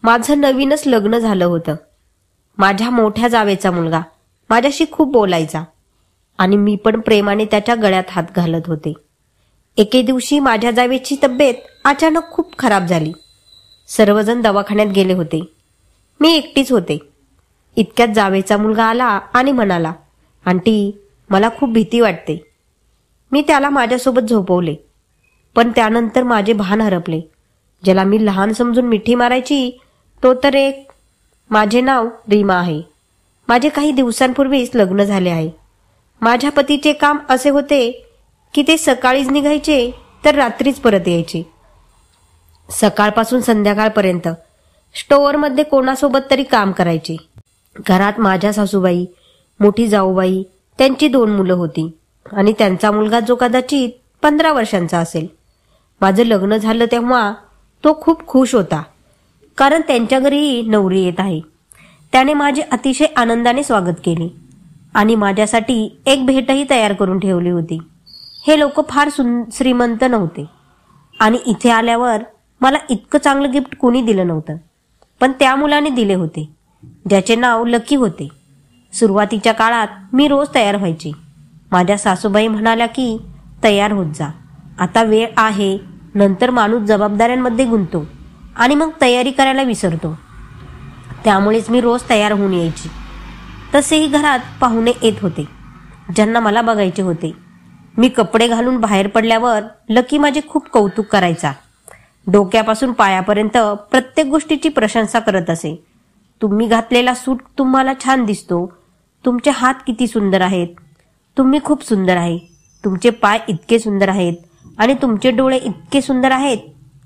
माझं नवीनच लग्न झालं होतं. माझ्या मोठ्या जावेचा मुलगा माझ्याशी खूप बोलायचा आणि मी पण प्रेमाने त्याच्या गळ्यात हात घालत होते. एके दिवशी माझ्या जावेची तब्येत अचानक खूप खराब झाली. सर्वजण दवाखान्यात गेले होते. मी एकटीच होते. इतक्यात जावेचा मुलगा आला आणि म्हणाला, आंटी, मला खूप भीती वाटते. मी त्याला माझ्यासोबत झोपवले, पण त्यानंतर माझे भान हरपले. ज्याला मी लहान समजून मिठी मारायची तो तर एक. माझे नाव रीमा आहे. माझे काही दिवसांपूर्वीच लग्न झाले आहे. माझ्या पतीचे काम असे होते की ते सकाळीच निघायचे तर रात्रीच परत यायचे. सकाळपासून संध्याकाळपर्यंत स्टोअरमध्ये कोणासोबत तरी काम करायचे. घरात माझ्या सासूबाई, मोठी जाऊबाई, त्यांची 2 मुलं होती आणि त्यांचा मुलगा जो कदाचित 15 वर्षांचा असेल. माझं लग्न झालं तेव्हा तो खूप खुश होता, कारण त्यांच्या घरी नवरी येत आहे. त्याने माझे अतिशय आनंदाने स्वागत केले आणि माझ्यासाठी एक भेटही तयार करून ठेवली होती. हे लोक फार श्रीमंत नव्हते आणि इथे आल्यावर मला इतकं चांगलं गिफ्ट कोणी दिलं नव्हतं, पण त्या मुलाने दिले होते, ज्याचे नाव लकी होते. सुरुवातीच्या काळात मी रोज तयार व्हायचे. माझ्या सासूबाई म्हणाल्या की तयार होत जा, आता वेळ आहे. नंतर माणूस जबाबदाऱ्यांमध्ये गुंततो आणि मग तयारी करायला विसरतो. त्यामुळेच मी रोज तयार होऊन यायची. तसेही घरात पाहुणे येत होते ज्यांना मला बघायचे होते. मी कपडे घालून बाहेर पडल्यावर लकी माझे खूप कौतुक करायचा. डोक्यापासून पायापर्यंत प्रत्येक गोष्टीची प्रशंसा करत असे. तुम्ही घातलेला सूट तुम्हाला छान दिसतो. तुमचे हात किती सुंदर आहेत. तुम्ही खूप सुंदर आहे. तुमचे पाय इतके सुंदर आहेत आणि तुमचे डोळे इतके सुंदर आहेत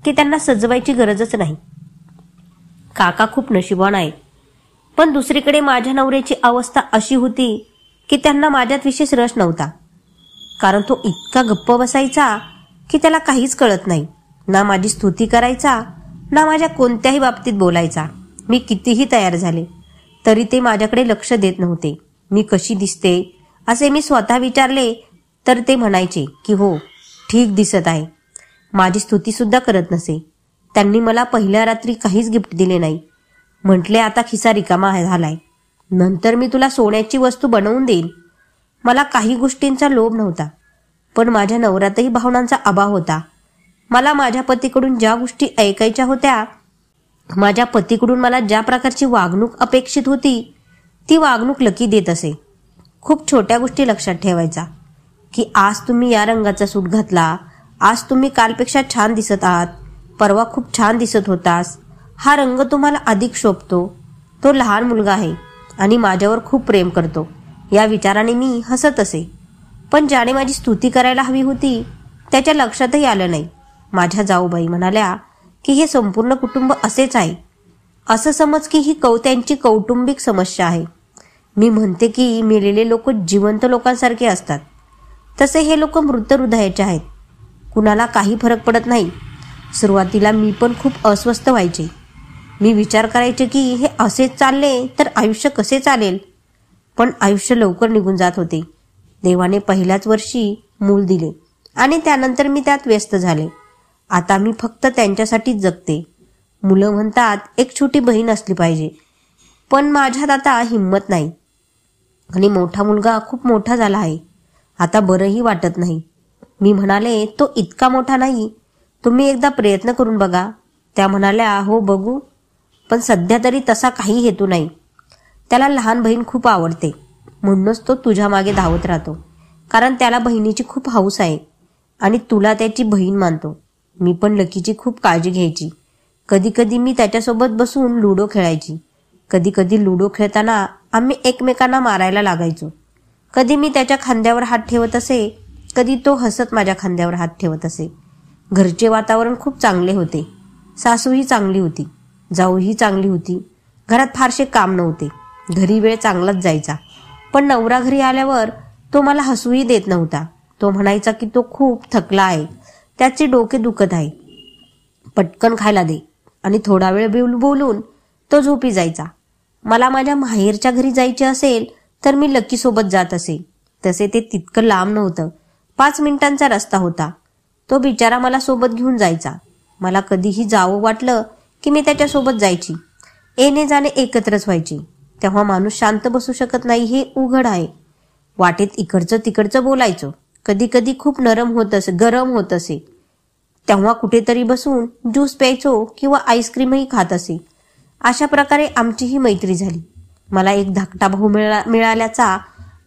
की त्यांना सजवायची गरजच नाही. काका खूप नशिबवान आहेत. पण दुसरीकडे माझ्या नवऱ्याची अवस्था अशी होती की त्यांना माझ्यात विशेष रस नव्हता, कारण तो इतका गप्प बसायचा की त्याला काहीच कळत नाही. ना माझी स्तुती करायचा, ना माझ्या कोणत्याही बाबतीत बोलायचा. मी कितीही तयार झाले तरी ते माझ्याकडे लक्ष देत नव्हते. मी कशी दिसते असे मी स्वतः विचारले तर ते म्हणायचे की हो, ठीक दिसत आहे. माझी स्तुती सुद्धा करत नसे. त्यांनी मला पहिल्या रात्री काहीच गिफ्ट दिले नाही. म्हटले, आता खिसा रिकामा झालाय, नंतर मी तुला सोन्याची वस्तू बनवून देईन. मला काही गोष्टींचा लोभ नव्हता, पण माझ्या नवऱ्यातही भावनांचा अभाव होता. मला माझ्या पतीकडून ज्या गोष्टी ऐकायच्या होत्या, माझ्या पतीकडून मला ज्या प्रकारची वागणूक अपेक्षित होती, ती वागणूक लकी देत असे. खूप छोट्या गोष्टी लक्षात ठेवायचा की आज तुम्ही या रंगाचा सूट घातला, आज तुम्ही कालपेक्षा छान दिसत आहात, परवा खूप छान दिसत होतास, हा रंग तुम्हाला अधिक शोभतो. तो लहान मुलगा आहे आणि माझ्यावर खूप प्रेम करतो, या विचाराने मी हसत असे. पण ज्याने माझी स्तुती करायला हवी होती त्याच्या लक्षातही आलं नाही. माझ्या जाऊबाई म्हणाल्या की हे संपूर्ण कुटुंब असेच आहे. असं समज की ही त्यांची कौटुंबिक समस्या आहे. मी म्हणते की मेलेले लोक जिवंत लोकांसारखे असतात, तसे हे लोक मृत हृदयाचे आहेत. कुणाला काही फरक पडत नाही. सुरुवातीला मी पण खूप अस्वस्थ व्हायचे. मी विचार करायचे की हे असेच चालले तर आयुष्य कसे चालेल. पण आयुष्य लवकर निघून जात होते. देवाने पहिल्याच वर्षी मूल दिले आणि त्यानंतर मी त्यात व्यस्त झाले. आता मी फक्त त्यांच्यासाठीच जगते. मुलं म्हणतात एक छोटी बहीण असली पाहिजे, पण माझ्यात आता हिंमत नाही. आणि मोठा मुलगा खूप मोठा झाला आहे, आता बरंही वाटत नाही. मी म्हणाले, तो इतका मोठा नाही, तुम्ही एकदा प्रयत्न करून बघा. त्या म्हणाल्या, हो बघू, पण सध्या तरी तसा काही हेतू नाही. त्याला लहान बहीण खूप आवडते, म्हणूनच तो तुझ्या मागे धावत राहतो, कारण त्याला बहिणीची खूप हौस आहे आणि तुला त्याची बहीण मानतो. मी पण लकीची खूप काळजी घ्यायची. कधी कधी मी त्याच्यासोबत बसून लुडो खेळायची. कधी कधी लुडो खेळताना आम्ही एकमेकांना मारायला लागायचो. कधी मी त्याच्या खांद्यावर हात ठेवत असे, कधी तो हसत माझ्या खांद्यावर हात ठेवत असे. घरचे वातावरण खूप चांगले होते. सासूही चांगली होती, जाऊही चांगली होती. घरात फारसे काम नव्हते. घरी वेळ चांगलाच जायचा. पण नवरा घरी आल्यावर तो मला हसूही देत नव्हता. तो म्हणायचा की तो खूप थकला आहे, त्याचे डोके दुखत आहे, पटकन खायला दे, आणि थोडा वेळ बोलून तो झोपी जायचा. मला माझ्या माहेरच्या घरी जायचे असेल तर मी लकी सोबत जात असे. तसे ते तितकं लांब नव्हतं, 5 मिनिटांचा रस्ता होता. तो बिचारा मला सोबत घेऊन जायचा. मला कधीही जावं वाटलं की मी त्याच्यासोबत जायची. येणे जाणे एकत्रच व्हायची, तेव्हा माणूस शांत बसू शकत नाही हे उघड आहे. वाटेत इकडचं तिकडचं बोलायचो. कधी कधी खूप गरम होत असे, तेव्हा कुठेतरी बसून ज्यूस प्यायचो किंवा आईस्क्रीमही खात असे. अशा प्रकारे आमची ही मैत्री झाली. मला एक धाकटा भाऊ मिळाल्याचा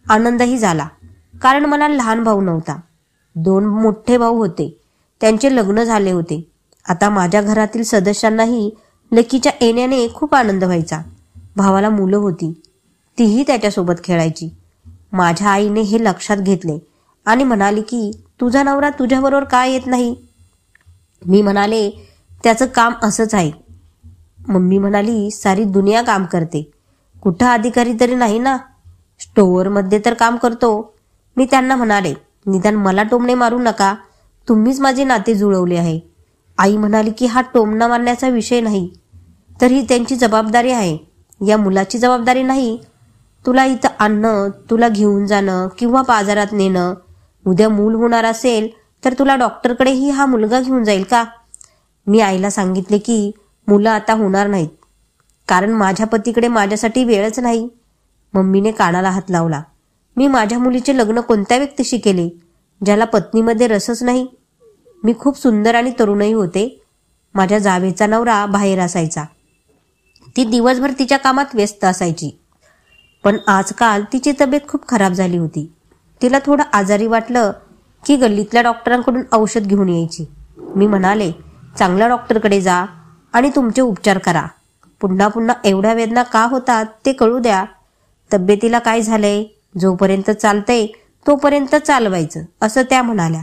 आनंदही झाला, कारण मला लहान भाऊ नव्हता. 2 मोठे भाऊ होते, त्यांचे लग्न झाले होते. आता माझ्या घरातील सदस्यांनाही लकीच्या येण्याने खूप आनंद व्हायचा. भावाला मुलं होती, तीही त्याच्यासोबत खेळायची. माझ्या आईने हे लक्षात घेतले आणि म्हणाली की तुझा नवरा तुझ्याबरोबर काय येत नाही. मी म्हणाले त्याचं काम असंच आहे. मम्मी म्हणाली सारी दुनिया काम करते, कुठं अधिकारी तरी नाही ना, स्टोअरमध्ये तर काम करतो. मी त्यांना म्हणाले निदान मला टोमणे मारू नका, तुम्हीच माझे नाते जुळवले आहे. आई म्हणाली की हा टोमणा मारण्याचा विषय नाही, तर ही त्यांची जबाबदारी आहे, या मुलाची जबाबदारी नाही. तुला इथं आणणं, तुला घेऊन जाणं किंवा बाजारात नेणं. उद्या मूल होणार असेल तर तुला डॉक्टरकडेही हा मुलगा घेऊन जाईल का? मी आईला सांगितले की मुलं आता होणार नाहीत, कारण माझ्या पतीकडे माझ्यासाठी वेळच नाही. मम्मीने कानाला हात लावला. मी माझ्या मुलीचे लग्न कोणत्या व्यक्तीशी केले ज्याला पत्नीमध्ये रसच नाही? मी खूप सुंदर आणि तरुणही होते. माझ्या जावेचा नवरा बाहेर असायचा, ती दिवसभर तिच्या कामात व्यस्त असायची. पण आजकाल तिची तब्येत खूप खराब झाली होती. तिला थोडं आजारी वाटलं की गल्लीतल्या डॉक्टरांकडून औषध घेऊन यायची. मी म्हणाले चांगल्या डॉक्टरकडे जा आणि तुमचे उपचार करा. पुन्हा पुन्हा एवढ्या वेदना का होतात ते कळू द्या. तब्येतीला काय झालंय, जोपर्यंत चालतंय तोपर्यंत चालवायचं, असं त्या म्हणाल्या.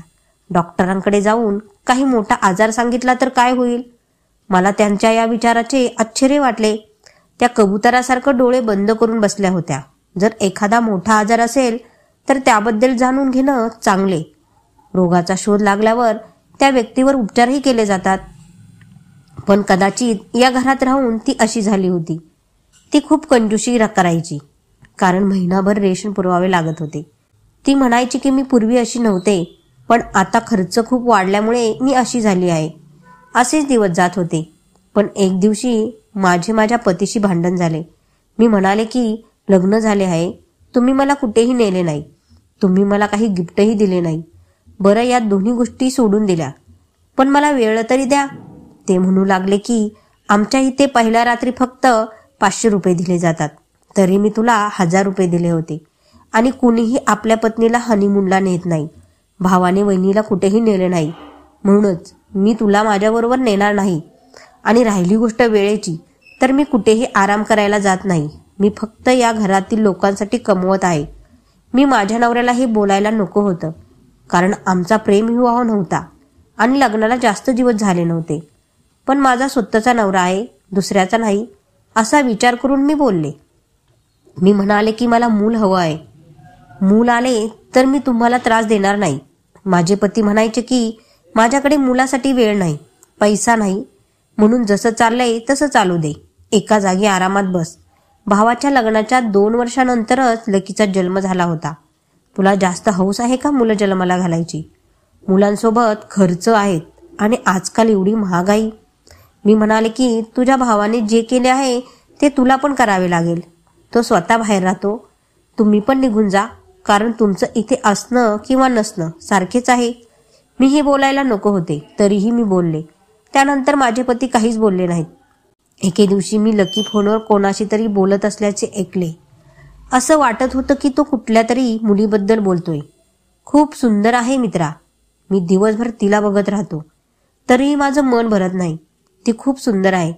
डॉक्टरांकडे जाऊन काही मोठा आजार सांगितला तर काय होईल? मला त्यांच्या या विचाराचे आश्चर्य वाटले. त्या कबुतरासारखं डोळे बंद करून बसल्या होत्या. जर एखादा मोठा आजार असेल तर त्याबद्दल जाणून घेणं चांगले. रोगाचा शोध लागल्यावर त्या व्यक्तीवर उपचारही केले जातात. पण कदाचित या घरात राहून ती अशी झाली होती. ती खूप कंजूशी करायची, कारण महिनाभर रेशन पुरवावे लागत होते. ती म्हणायची की मी पूर्वी अशी नव्हते, पण आता खर्च खूप वाढल्यामुळे मी अशी झाली आहे. असेच दिवस जात होते. पण एक दिवशी माझ्या पतीशी भांडण झाले. मी म्हणाले की लग्न झाले आहे, तुम्ही मला कुठेही नेले नाही, तुम्ही मला काही गिफ्टही दिले नाही. बरं, या दोन्ही गोष्टी सोडून दिल्या, पण मला वेळ तरी द्या. ते म्हणू लागले की आमच्या इथे पहिल्या रात्री फक्त 500 रुपये दिले जातात, तरी मी तुला 1000 रुपये दिले होते. आणि कुणीही आपल्या पत्नीला हनीमूनला नेत नाही. भावाने वहिनीला कुठेही नेले नाही, म्हणूनच मी तुला माझ्याबरोबर नेणार नाही. आणि राहिली गोष्ट वेळेची, तर मी कुठेही आराम करायला जात नाही. मी फक्त या घरातील लोकांसाठी कमवत आहे. मी माझ्या नवऱ्याला हे बोलायला नको होतं, कारण आमचा प्रेमविवाह नव्हता आणि लग्नाला जास्त दिवस झाले नव्हते. पण माझा स्वतःचा नवरा आहे, दुसऱ्याचा नाही, असा विचार करून मी बोलले. मी म्हणाले की मला मूल हवं आहे. मूल आले तर मी तुम्हाला त्रास देणार नाही. माझे पती म्हणायचे की माझ्याकडे मुलासाठी वेळ नाही, पैसा नाही, म्हणून जसं चाललंय तसं चालू दे, एका जागी आरामात बस. भावाच्या लग्नाच्या 2 वर्षानंतरच लकीचा जन्म झाला होता. तुला जास्त हौस आहे का मुलं जन्माला घालायची? मुलांसोबत खर्च आहेत आणि आजकाल एवढी महागाई. मी म्हणाले की तुझ्या भावाने जे केले आहे ते तुला पण करावे लागेल. तो स्वतः बाहेर राहतो, तुम्ही पण निघून जा, कारण तुमचं इथे असणं किंवा नसणं सारखेच आहे. मी हे बोलायला नको होते, तरीही मी बोलले. त्यानंतर माझे पती काहीच बोलले नाहीत. एके दिवशी मी लकी फोनवर कोणाशी तरी बोलत असल्याचे ऐकले. असं वाटत होतं की तो कुठल्या तरी मुलीबद्दल बोलतोय. खूप सुंदर आहे मित्रा, मी दिवसभर तिला बघत राहतो, तरीही माझं मन भरत नाही. ती खूप सुंदर आहे,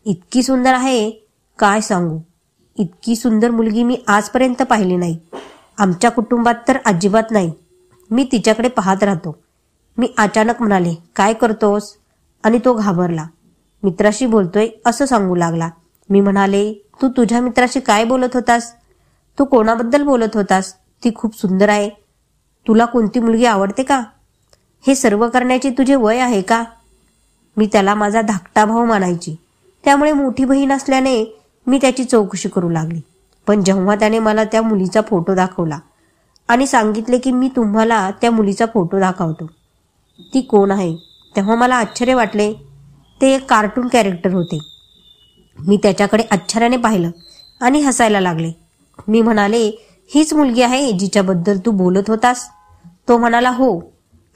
इतकी सुंदर आहे काय सांगू. इतकी सुंदर मुलगी मी आजपर्यंत पाहिली नाही. आमच्या कुटुंबात तर अजिबात नाही. मी तिच्याकडे पाहत राहतो. मी अचानक म्हणाले काय करतोस? आणि तो घाबरला. मित्राशी बोलतोय असं सांगू लागला. मी म्हणाले तू तुझ्या मित्राशी काय बोलत होतास? तू कोणाबद्दल बोलत होतास? ती खूप सुंदर आहे. तुला कोणती मुलगी आवडते का? हे सर्व करण्याची तुझे वय आहे का? मी त्याला माझा धाकटा भाऊ मानायची, त्यामुळे मोठी बहीण असल्याने मी त्याची चौकशी करू लागली. पण जेव्हा त्याने मला त्या मुलीचा फोटो दाखवला आणि सांगितले की मी तुम्हाला त्या मुलीचा फोटो दाखवतो, ती कोण आहे, तेव्हा मला आश्चर्य वाटले. ते एक कार्टून कॅरेक्टर होते. मी त्याच्याकडे आश्चर्याने पाहिलं आणि हसायला लागले. मी म्हणाले, हीच मुलगी आहे जिच्याबद्दल तू बोलत होतास? तो म्हणाला, हो,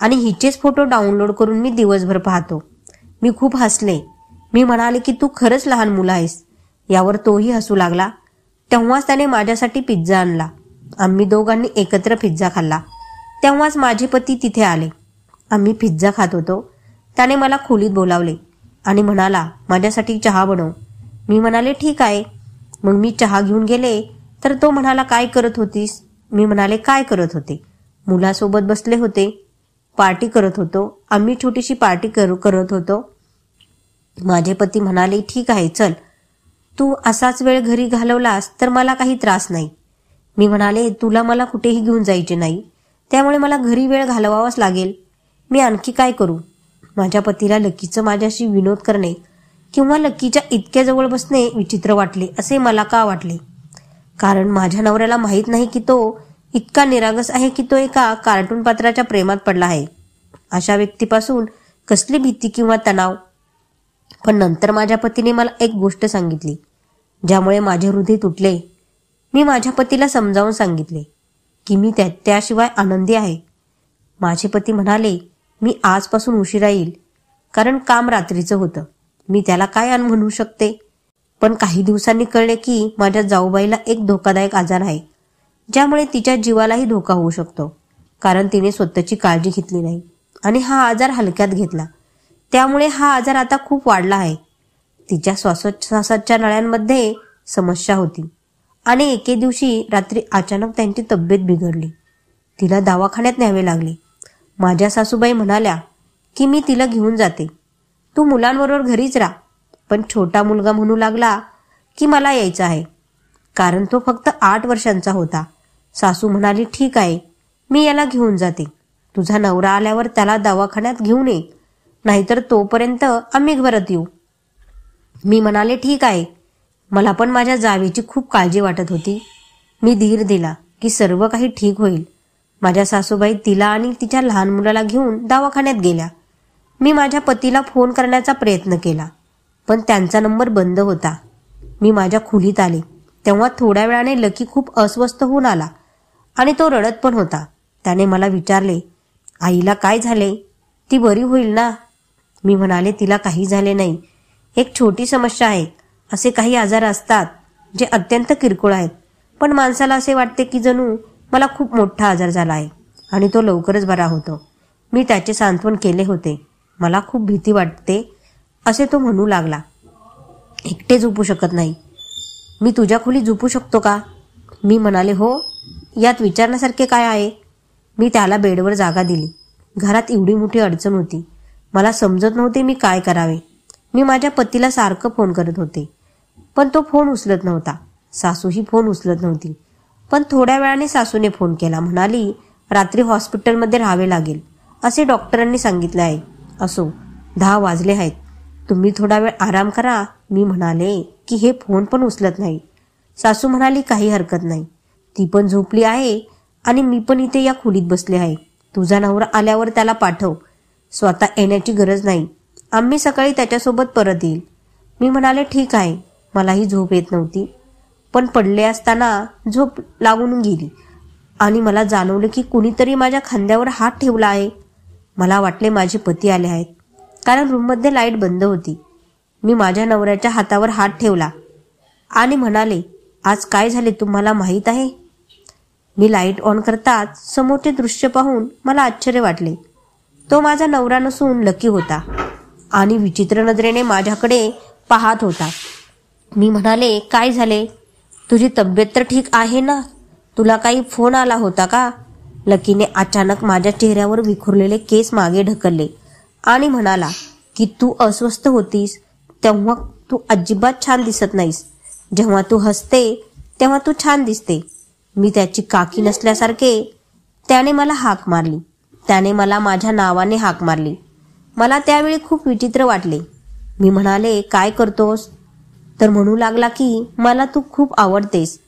आणि हिचेच फोटो डाउनलोड करून मी दिवसभर पाहतो. मी खूप हसले. मी म्हणाले की तू खरंच लहान मुलं आहेस. यावर तोही हसू लागला. तेव्हाच त्याने माझ्यासाठी पिझ्झा आणला. आम्ही दोघांनी एकत्र पिझ्झा खाल्ला. तेव्हाच माझे पती तिथे आले. आम्ही पिझ्झा खात होतो. त्याने मला खोलीत बोलावले आणि म्हणाला, माझ्यासाठी चहा बनव. मी म्हणाले, ठीक आहे. मग मी चहा घेऊन गेले तर तो म्हणाला, काय करत होतीस? मी म्हणाले, काय करत होते? मुलासोबत बसले होते. पार्टी करत होतो. आम्ही छोटीशी पार्टी करत होतो. माझे पती म्हणाले, ठीक आहे, चल, तू असाच वेळ घरी घालवलास तर मला काही त्रास नाही. मी म्हणाले, तुला मला कुठेही घेऊन जायचे नाही, त्यामुळे मला घरी वेळ घालवावाच लागेल. मी आणखी काय करू? माझ्या पतीला लकीचं माझ्याशी विनोद करणे किंवा लकीच्या इतक्या जवळ बसणे विचित्र वाटले. असे मला का वाटले? कारण माझ्या नवऱ्याला माहीत नाही की तो इतका निरागस आहे की तो एका कार्टून पात्राच्या प्रेमात पडला आहे. अशा व्यक्तीपासून कसली भीती किंवा तणाव? पण नंतर माझ्या पतीने मला एक गोष्ट सांगितली ज्यामुळे माझे हृदय तुटले. मी माझ्या पतीला समजावून सांगितले की मी त्याशिवाय आनंदी आहे. माझे पती म्हणाले, मी आजपासून उशिरा येईल, कारण काम रात्रीचं होतं. मी त्याला काय म्हणू शकते? पण काही दिवसांनी कळले की माझ्या जाऊबाईला एक धोकादायक आजार आहे, ज्यामुळे तिच्या जीवालाही धोका होऊ शकतो, कारण तिने स्वतःची काळजी घेतली नाही आणि हा आजार हलक्यात घेतला. त्यामुळे हा आजार आता खूप वाढला आहे. तिच्या श्वासोच्छ्वासाच्या नळ्यांमध्ये समस्या होती आणि एके दिवशी रात्री अचानक त्यांची तब्येत बिघडली. तिला दवाखान्यात न्यावे लागले. माझ्या सासूबाई म्हणाल्या की मी तिला घेऊन जाते, तू मुलांबरोबर घरीच राहा. पण छोटा मुलगा म्हणू लागला की मला यायचं आहे, कारण तो फक्त 8 वर्षांचा होता. सासू म्हणाली, ठीक आहे, मी याला घेऊन जाते. तुझा नवरा आल्यावर त्याला दवाखान्यात घेऊन ये, नाहीतर तोपर्यंत आम्ही घरात येऊ. मी म्हणाले, ठीक आहे. मला पण माझ्या जावेची खूप काळजी वाटत होती. मी धीर दिला की सर्व काही ठीक होईल. माझ्या सासूबाई तिला आणि तिच्या लहान मुलाला घेऊन दवाखान्यात गेल्या. मी माझ्या पतीला फोन करण्याचा प्रयत्न केला, पण त्यांचा नंबर बंद होता. मी माझ्या खोलीत आले तेव्हा थोड्या वेळाने लकी खूप अस्वस्थ होऊन आला आणि तो रडत पण होता. त्याने मला विचारले, आईला काय झाले? ती बरी होईल ना? मी म्हणाले, तिला काही झाले नाही. एक छोटी समस्या आहे. असे काही आजार असतात जे अत्यंत किरकोळ आहेत, पण माणसाला असे वाटते की जणू मला खूप मोठा आजार झाला आहे आणि तो लवकरच बरा होतो. मी त्याचे सांत्वन केले होते. मला खूप भीती वाटते असे तो म्हणू लागला. एकटे झोपू शकत नाही. मी तुझ्या खोलीत झोपू शकतो का? मी म्हणाले, हो, यात विचारण्यासारखे काय आहे? मी त्याला बेडवर जागा दिली. घरात एवढी मोठी अडचण होती. मला समजत नव्हते मी काय करावे. मी माझ्या पतीला सारखं फोन करत होते, पण तो फोन उचलत नव्हता. सासूही फोन उचलत नव्हती. पण थोड्या वेळाने सासूने फोन केला. म्हणाली, रात्री हॉस्पिटलमध्ये राहावे लागेल असे डॉक्टरांनी सांगितले आहे. असो, 10 वाजले आहेत. तुम्ही थोडा वेळ आराम करा. मी म्हणाले की हे फोन पण उचलत नाही. सासू म्हणाली, काही हरकत नाही. ती पण झोपली आहे आणि मी पण इथे या खोलीत बसले आहे. तुझा नवरा आल्यावर त्याला पाठव. स्वतः येण्याची गरज नाही. आम्ही सकाळी त्याच्यासोबत परत येईल. मी म्हणाले, ठीक आहे. मलाही झोप येत नव्हती, पण पडले असताना झोप लागून गेली आणि मला जाणवलं की कुणीतरी माझ्या खांद्यावर हात ठेवला आहे. मला वाटले माझे पती आले आहेत, कारण रूममध्ये लाईट बंद होती. मी माझ्या नवऱ्याच्या हातावर हात ठेवला आणि म्हणाले, आज काय झाले तुम्हाला माहीत आहे? मी लाईट ऑन करताच समोरचे दृश्य पाहून मला आश्चर्य वाटले. तो माझा नवरा नसून लकी होता आणि विचित्र नजरेने माझ्याकडे पाहत होता. मी म्हणाले, काय झाले? तुझी तब्येत तर ठीक आहे ना? तुला काही फोन आला होता का? लकीने अचानक माझ्या चेहऱ्यावर विखुरलेले केस मागे ढकलले आणि म्हणाला की तू अस्वस्थ होतीस तेव्हा तू अजिबात छान दिसत नाहीस. जेव्हा तू हसते तेव्हा तू छान दिसते. मी त्याची काकी नसल्यासारखे त्याने मला हाक मारली. त्याने मला माझ्या नावाने हाक मारली. मला त्यावेळी खूप विचित्र वाटले. मी म्हणाले, काय करतोस? तर म्हणू लागला की मला तू खूप आवडतेस.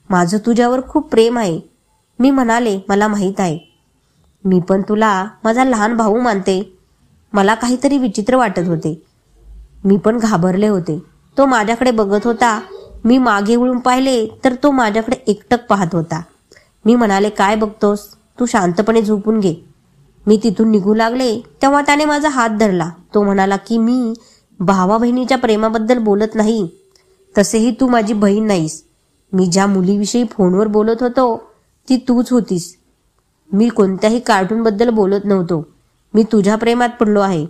माझं तुझ्यावर खूप प्रेम आहे. मी म्हणाले, मला माहीत आहे. मी पण तुला माझा लहान भाऊ मानते. मला काहीतरी विचित्र वाटत होते. मी पण घाबरले होते. तो माझ्याकडे बघत होता. मी मागे वळून पाहिले तर तो माझ्याकडे एकटक पाहत होता. मी म्हणाले, काय बघतोस? तू शांतपणे झोपून घे. मी तिथून निघू लागले तेव्हा त्याने माझा हात धरला. तो म्हणाला की मी भावा बहिणीच्या प्रेमाबद्दल बोलत नाही. तसेही तू माझी बहीण नाहीस. मी ज्या मुलीविषयी फोनवर बोलत होतो ती तूच होतीस. मी कोणत्याही कार्टूनबद्दल बोलत नव्हतो. मी तुझ्या प्रेमात पडलो आहे.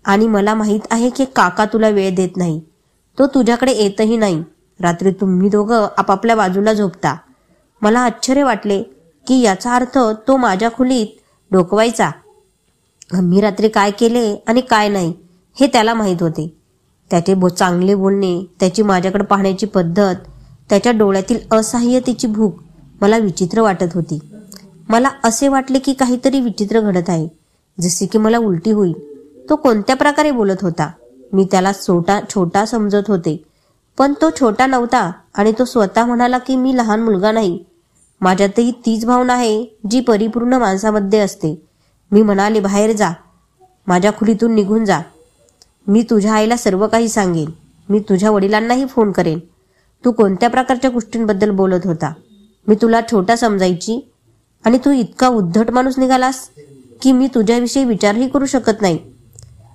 आणि मला माहीत आहे की काका तुला वेळ देत नाही. तो तुझ्याकडे येतही नाही. रात्री तुम्ही दोघं आपापल्या बाजूला झोपता. मला आश्चर्य वाटले की याचा अर्थ तो माझ्या खोलीत डोकवायचा. मी रात्री काय केले आणि काय नाही हे त्याला माहीत होते. त्याचे चांगले बोलणे, त्याची माझ्याकडे पाहण्याची पद्धत, त्याच्या डोळ्यातील असहाय्यतेची भूक मला विचित्र वाटत होती. मला असे वाटले की काहीतरी विचित्र घडत आहे, जसे की मला उलटी होईल. तो कोणत्या प्रकारे बोलत होता. मी त्याला छोटा समजत होते, पण तो छोटा नव्हता. आणि तो स्वतः म्हणाला की मी लहान मुलगा नाही. माझ्यातही तीच भावना आहे जी परिपूर्ण माणसामध्ये असते. मी म्हणाले, बाहेर जा, माझ्या खोलीतून निघून जा. मी तुझ्या आईला सर्व काही सांगेन. मी तुझ्या वडिलांनाही फोन करेन. तू कोणत्या प्रकारच्या गोष्टींबद्दल बोलत होता? मी तुला छोटा समजायची आणि तू इतका उद्धट माणूस निघालास की मी तुझ्याविषयी विचारही करू शकत नाही.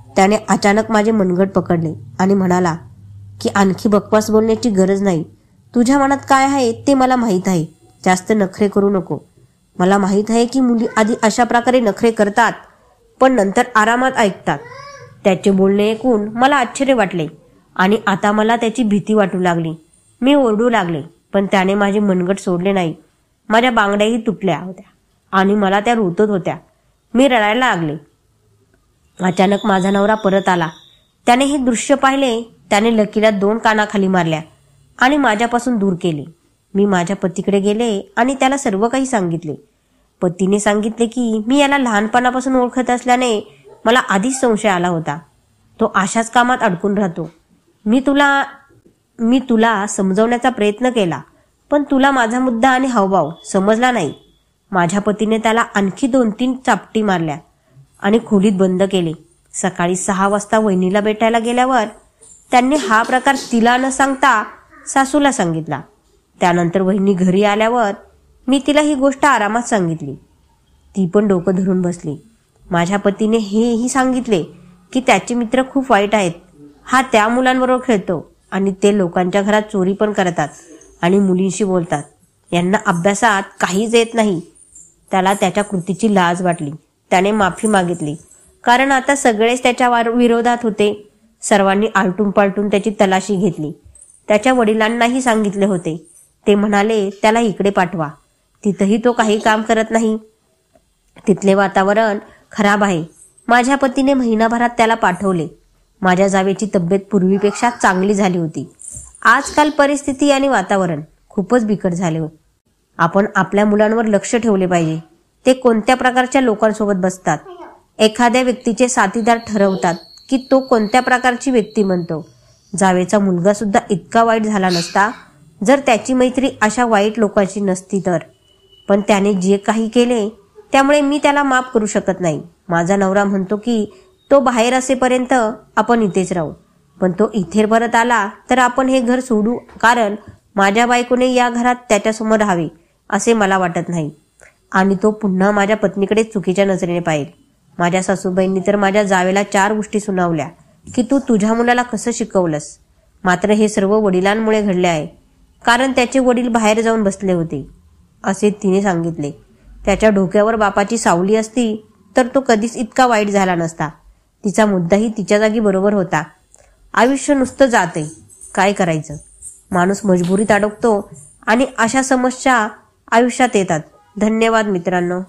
त्याने अचानक माझे मनगट पकडले आणि म्हणाला की आणखी बकवास बोलण्याची गरज नाही. तुझ्या मनात काय आहे ते मला माहीत आहे. जास्त नखरे करू नको. मला माहीत आहे की मुली आधी अशा प्रकारे नखरे करतात पण नंतर आरामात ऐकतात. त्याचे बोलणे ऐकून मला आश्चर्य वाटले आणि आता मला त्याची भीती वाटू लागली. मी ओरडू लागले, पण त्याने माझे मनगट सोडले नाही. माझ्या बांगड्याही तुटल्या होत्या आणि मला त्या रुतत होत्या. मी रडायला लागले. अचानक माझा नवरा परत आला. त्याने हे दृश्य पाहिले. त्याने लकीला 2 कानाखाली मारल्या आणि माझ्यापासून दूर केले. मी माझ्या पतीकडे गेले आणि त्याला सर्व काही सांगितले. पतीने सांगितले की मी याला लहानपणापासून ओळखत असल्याने मला आधीच संशय आला होता. तो अशाच कामात अडकून राहतो. मी तुला समजवण्याचा प्रयत्न केला, पण तुला माझा मुद्दा आणि हावभाव समजला नाही. माझ्या पतीने त्याला आणखी 2-3 चापटी मारल्या आणि खोलीत बंद केले. सकाळी 6 वाजता वहिनीला भेटायला गेल्यावर त्यांनी हा प्रकार तिला न सांगता सासूला सांगितला. त्यानंतर वहिनी घरी आल्यावर मी तिला ही गोष्ट आरामात सांगितली. ती पण डोकं धरून बसली. माझ्या पतीने हेही सांगितले की त्याचे मित्र खूप वाईट आहेत. हा त्या मुलांबरोबर खेळतो आणि ते लोकांच्या घरात चोरी पण करतात आणि मुलींशी बोलतात. यांना अभ्यासात काहीच येत नाही. त्याला त्याच्या कृतीची लाज वाटली. त्याने माफी मागितली, कारण आता सगळेच त्याच्या विरोधात होते. सर्वांनी आलटून पालटून त्याची तलाशी घेतली. त्याच्या वडिलांनाही सांगितले होते. ते म्हणाले त्याला इकडे पाठवा. तिथंही तो काही काम करत नाही. तिथले वातावरण खराब आहे. माझ्या पतीने महिनाभरात त्याला पाठवले. माझ्या जावेची तब्येत पूर्वीपेक्षा चांगली झाली होती. आजकाल परिस्थिती आणि वातावरण खूपच बिकट झाले होते. आपण आपल्या मुलांवर लक्ष ठेवले पाहिजे. ते कोणत्या प्रकारच्या लोकांसोबत बसतात. एखाद्या व्यक्तीचे साथीदार ठरवतात की तो कोणत्या प्रकारची व्यक्ती बनतो. जावेचा मुलगा सुद्धा इतका वाईट झाला नसता जर त्याची मैत्री अशा वाईट लोकांशी नसती तर. पण त्याने जे काही केले त्यामुळे मी त्याला माफ करू शकत नाही. माझा नवरा म्हणतो की तो बाहेर असेपर्यंत आपण इथेच राहू, पण तो इथे परत आला तर आपण हे घर सोडू, कारण माझ्या बायकोने या घरात त्याच्यासमोर राहावे असे मला वाटत नाही आणि तो पुन्हा माझ्या पत्नीकडे चुकीच्या नजरेने पाहिल. माझ्या सासूबाईंनी तर माझ्या जावेला 4 गोष्टी सुनावल्या की तू तुझ्या मुलाला कसं शिकवलंस. मात्र हे सर्व वडिलांमुळे घडले आहे, कारण त्याचे वडील बाहेर जाऊन बसले होते असे तिने सांगितले. त्याच्या डोक्यावर बापाची सावली असती तर तो कधीच इतका वाईट झाला नसता. तिचा मुद्दाही तिच्या जागी बरोबर होता. आयुष्य नुसतं जाते, काय करायचं. माणूस मजबुरीत अडकतो आणि अशा समस्या आयुष्यात येतात. धन्यवाद मित्रांनो.